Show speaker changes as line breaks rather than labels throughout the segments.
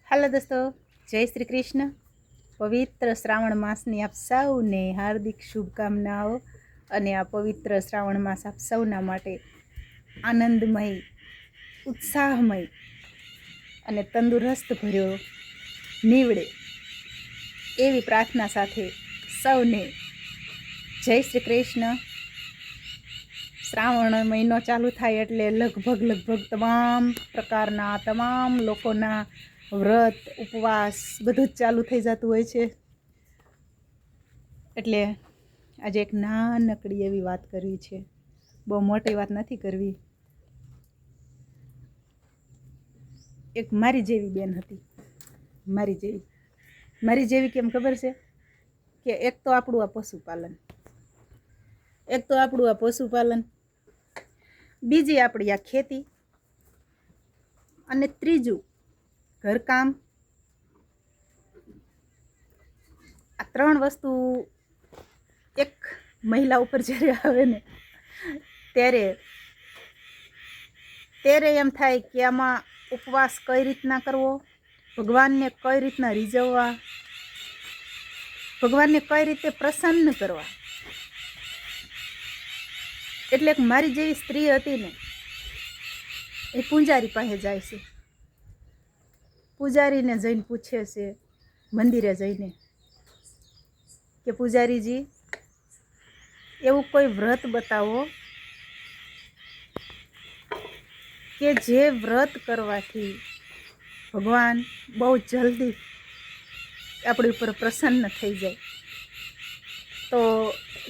હાલો દોસ્તો, જય શ્રી કૃષ્ણ. પવિત્ર શ્રાવણ માસની આપ સૌને હાર્દિક શુભકામનાઓ. અને આ પવિત્ર શ્રાવણ માસ આપ સૌના માટે આનંદમય, ઉત્સાહમય અને તંદુરસ્ત ભર્યો નીવડે એવી પ્રાર્થના સાથે સૌને જય શ્રી કૃષ્ણ. શ્રાવણ મહિનો ચાલુ થાય એટલે લગભગ તમામ પ્રકારના તમામ લોકોના વ્રત ઉપવાસ બધું જ ચાલુ થઈ જતું હોય છે. એટલે આજે એક નાનકડી એવી વાત કરવી છે, બહુ મોટી વાત નથી કરવી. એક મારી જેવી બેન હતી, મારી જેવી કેમ ખબર છે કે એક તો આપણું આ પશુપાલન, બીજી આપણી આ ખેતી, અને ત્રીજું ઘરકામ. આ ત્રણ વસ્તુ એક મહિલા ઉપર જ્યારે આવે ને ત્યારે એમ થાય કે આમાં ઉપવાસ કઈ રીતના કરવો, ભગવાનને કઈ રીતના રીઝવવા, ભગવાનને કઈ રીતે પ્રસન્ન કરવા. એટલે એક મારી જેવી સ્ત્રી હતી ને, એ પૂજારી પાસે જાય છે. પૂજારીને જઈને પૂછે છે, મંદિરે જઈને, કે પૂજારીજી એવું કોઈ વ્રત બતાવો કે જે વ્રત કરવાથી ભગવાન બહુ જલ્દી આપણી ઉપર પ્રસન્ન થઈ જાય. તો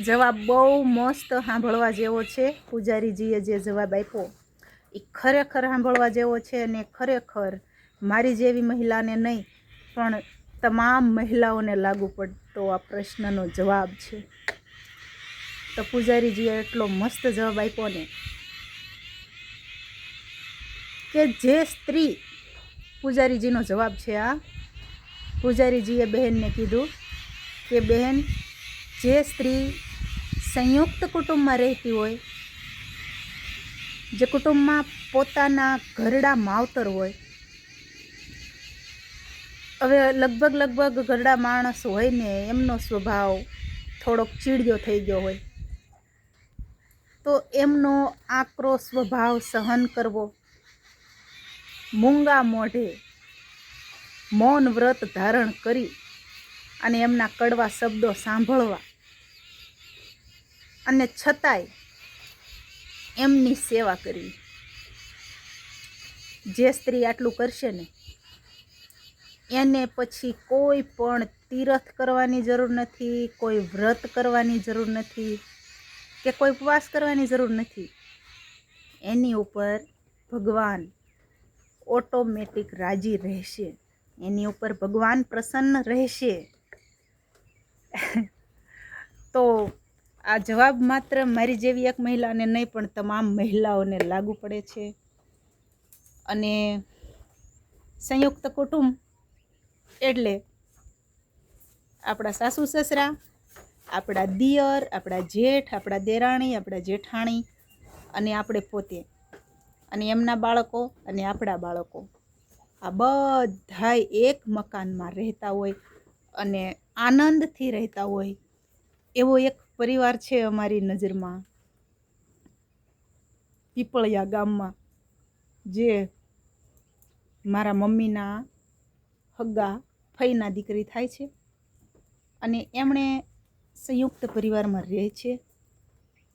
જવાબ બહુ મસ્ત સાંભળવા જેવો છે. પૂજારીજીએ જે જવાબ આપ્યો એ ખરેખર સાંભળવા જેવો છે, અને ખરેખર મારી જેવી મહિલાને નહીં પણ તમામ મહિલાઓને લાગુ પડતો આ પ્રશ્નનો જવાબ છે. તો પૂજારીજીએ એટલો મસ્ત જવાબ આપ્યો ને કે જે સ્ત્રી, પૂજારીજીનો જવાબ છે આ, પૂજારીજીએ બહેનને કીધું કે બહેન, જે સ્ત્રી સંયુક્ત કુટુંબમાં રહેતી હોય, જે કુટુંબમાં પોતાના ઘરડા માવતર હોય, હવે લગભગ ઘરડા માણસ હોય ને એમનો સ્વભાવ થોડોક ચીડિયો થઈ ગયો હોય, તો એમનો આકરો સ્વભાવ સહન કરવો, મૂંગા મોઢે મૌન વ્રત ધારણ કરી અને એમના કડવા શબ્દો સાંભળવા, અને છતાંય એમની સેવા કરવી. જે સ્ત્રી આટલું કરશે ને એને પછી કોઈ પણ તીર્થ કરવાની જરૂર નથી, કોઈ વ્રત કરવાની જરૂર નથી, કે કોઈ ઉપવાસ કરવાની જરૂર નથી. એની ઉપર ભગવાન ઓટોમેટિક રાજી રહેશે, એની ઉપર ભગવાન પ્રસન્ન રહેશે. તો આ જવાબ માત્ર મારી જેવી એક મહિલાને નહીં પણ તમામ મહિલાઓને લાગુ પડે છે. અને સંયુક્ત કુટુંબ એટલે આપણા સાસુ સસરા, આપણા દિયર, આપણા જેઠ, આપણા દેરાણી, આપણા જેઠાણી, અને આપણે પોતે, અને એમના બાળકો, અને આપણા બાળકો, આ બધાય એક મકાનમાં રહેતા હોય અને આનંદથી રહેતા હોય એવો એક પરિવાર છે અમારી નજરમાં, પીપળિયા ગામમાં, જે મારા મમ્મીના હગ્ગા ફઈના દીકરી થાય છે. અને એમણે સંયુક્ત પરિવારમાં રહે છે.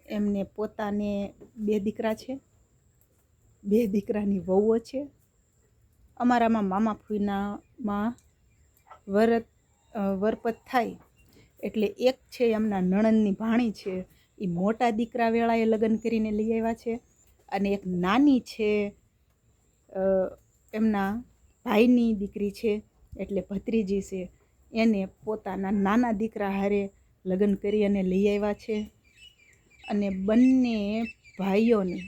એમને પોતાને 2 દીકરા છે, 2 દીકરાની વહુઓ છે. અમારામાં મામા ફૂઈનામાં વરપત થાય એટલે એક છે એમના નણંદની ભાણી છે, એ મોટા દીકરા વેળાએ લગ્ન કરીને લઈ આવ્યા છે. અને એક નાની છે એમના ભાઈની દીકરી છે, એટલે ભત્રીજી છે, એને પોતાના નાના દીકરા હારે લગ્ન કરી અને લઈ આવ્યા છે. અને બંને ભાઈઓને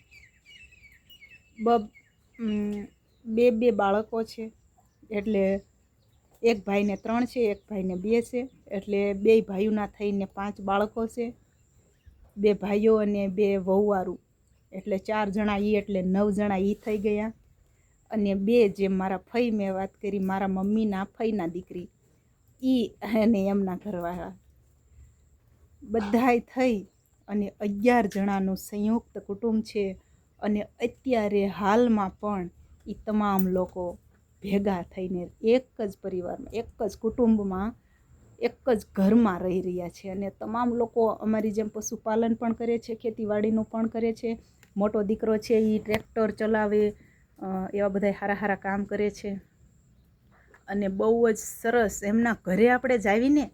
બે બાળકો છે. એટલે એક ભાઈને 3 છે, એક ભાઈને 2 છે, એટલે 2 ભાઈઓના થઈને 5 બાળકો છે. 2 ભાઈઓ અને 2 વહુવારું, એટલે 4 જણા એટલે 9 જણા થઈ ગયા. અને બે જેમ મારા ફઈ મેં વાત કરી, મારા મમ્મીના ફઈના દીકરી અને એમના ઘરવાળા બધાય થઈ અને 11 જણાનું સંયુક્ત કુટુંબ છે. અને અત્યારે હાલમાં પણ એ તમામ લોકો ભેગા થઈને એક જ પરિવારમાં, એક જ કુટુંબમાં, એક જ ઘરમાં રહી રહ્યા છે. અને તમામ લોકો અમારી જેમ પશુપાલન પણ કરે છે, ખેતીવાડીનું પણ કરે છે. મોટો દીકરો છે એ ટ્રેક્ટર ચલાવે, એવા બધા સારા સારા કામ કરે છે. અને બહુ જ સરસ એમના ઘરે આપણે જાવીને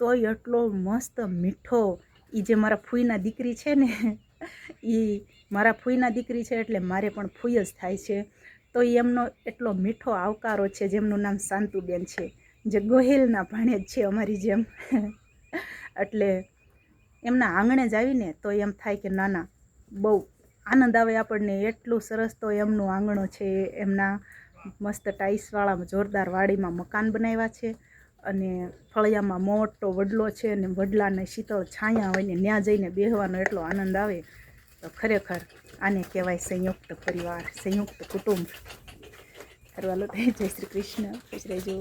તોય એટલો મસ્ત મીઠો, એ જે મારા ફૂઈના દીકરી છે ને એ મારા ફૂઈના દીકરી છે એટલે મારે પણ ફૂઈ જ થાય છે. તો એમનો એટલો મીઠો આવકારો છે, જેમનું નામ શાંતુબેન છે, જે ગોહિલના ભાણેજ છે અમારી જેમ. એટલે એમના આંગણે જ આવીને તો એમ થાય કે ના ના, બહુ આનંદ આવે આપણને. એટલું સરસ તો એમનું આંગણો છે. એમના મસ્ત ટાઈલ્સવાળા જોરદાર વાડીમાં મકાન બનાવ્યા છે. અને ફળિયામાં મોટો વડલો છે, અને વડલાને શીતળ છાયા હોય ને ત્યાં જઈને બેસવાનો એટલો આનંદ આવે. તો ખરેખર આને કહેવાય સંયુક્ત પરિવાર, સંયુક્ત કુટુંબ. કરવાલો. જય શ્રી કૃષ્ણ. ખુશ રહેજો.